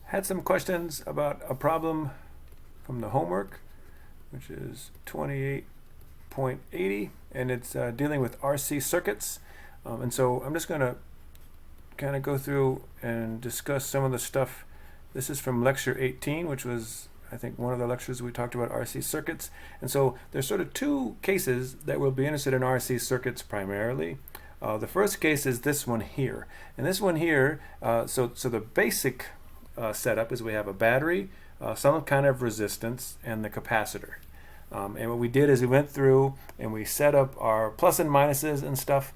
had some questions about a problem from the homework, which is 28.80, and it's dealing with RC circuits. And so I'm just going to kind of go through and discuss some of the stuff. This is from lecture 18, which was, I think, one of the lectures we talked about RC circuits. And so there's sort of two cases that we'll be interested in RC circuits primarily. The first case is this one here. And this one here, so the basic setup is we have a battery, some kind of resistance, and the capacitor. And what we did is we went through and we set up our plus and minuses and stuff,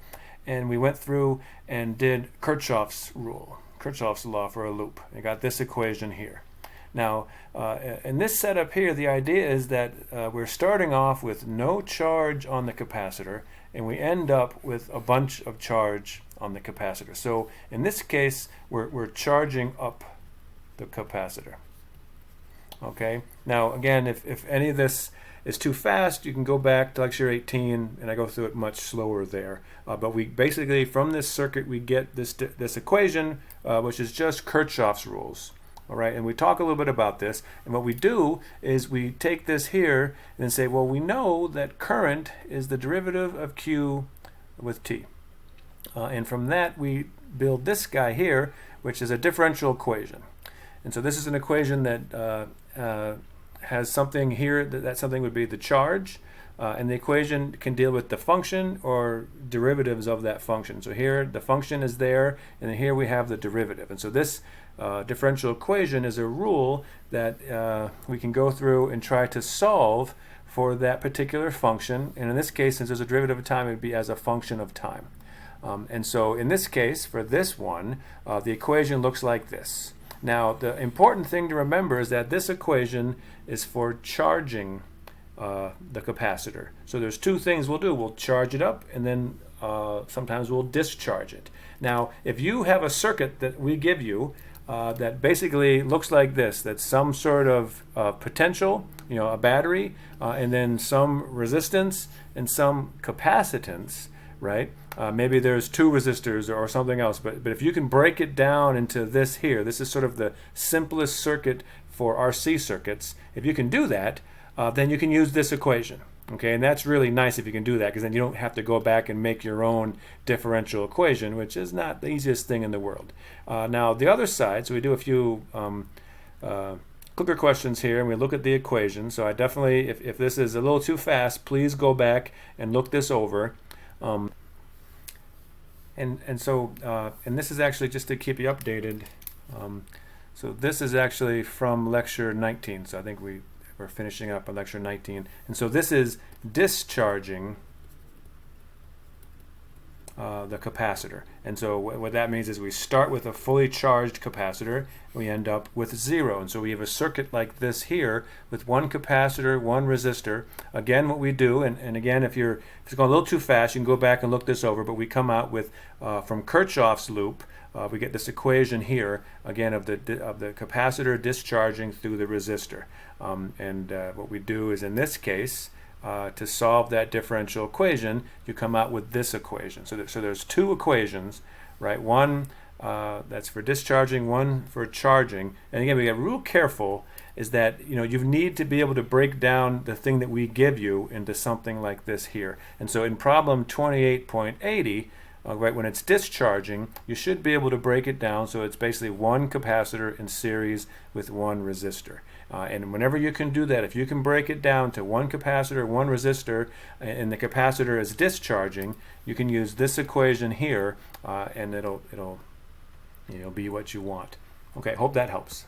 and we went through and did Kirchoff's rule, Kirchoff's law for a loop. And got this equation here. Now, in this setup here, the idea is that we're starting off with no charge on the capacitor, and we end up with a bunch of charge on the capacitor. So in this case, we're charging up the capacitor. Okay. Now, again, if any of this is too fast, you can go back to lecture 18, and I go through it much slower there. But we basically, from this circuit, we get this equation, which is just Kirchoff's rules. All right, and we talk a little bit about this, and what we do is we take this here and say, well, we know that current is the derivative of Q with T. And from that, we build this guy here, which is a differential equation. And so this is an equation that has something here, that something would be the charge, and the equation can deal with the function or derivatives of that function. So here, the function is there, and then here we have the derivative. And so this differential equation is a rule that we can go through and try to solve for that particular function. And in this case, since there's a derivative of time, it would be as a function of time. And so in this case, for this one, the equation looks like this. Now, the important thing to remember is that this equation is for charging the capacitor. So there's two things we'll do. We'll charge it up, and then sometimes we'll discharge it. Now, if you have a circuit that we give you that basically looks like this, that's some sort of potential, a battery, and then some resistance and some capacitance, right? Maybe there's two resistors or something else, but if you can break it down into this here, this is sort of the simplest circuit for RC circuits. If you can do that, then you can use this equation. Okay, and that's really nice if you can do that, because then you don't have to go back and make your own differential equation, which is not the easiest thing in the world. Now, the other side, so we do a few clicker questions here, and we look at the equation. So I definitely, if this is a little too fast, please go back and look this over. And this is actually just to keep you updated. So this is actually from lecture 19. So I think we're finishing up on lecture 19. And so this is discharging the capacitor. And so what that means is we start with a fully charged capacitor, and we end up with 0. And so we have a circuit like this here with one capacitor, one resistor. Again, what we do, and again, if it's going a little too fast, you can go back and look this over, but we come out with, from Kirchoff's loop, we get this equation here, again, of the capacitor discharging through the resistor. What we do is, in this case, to solve that differential equation, you come out with this equation. So there's two equations, right? One that's for discharging, one for charging. And again, we get real careful is that you need to be able to break down the thing that we give you into something like this here. And so in problem 28.80, right, when it's discharging, you should be able to break it down so it's basically one capacitor in series with one resistor. And whenever you can do that, if you can break it down to one capacitor, one resistor, and the capacitor is discharging, you can use this equation here, and it'll be what you want. Okay, hope that helps.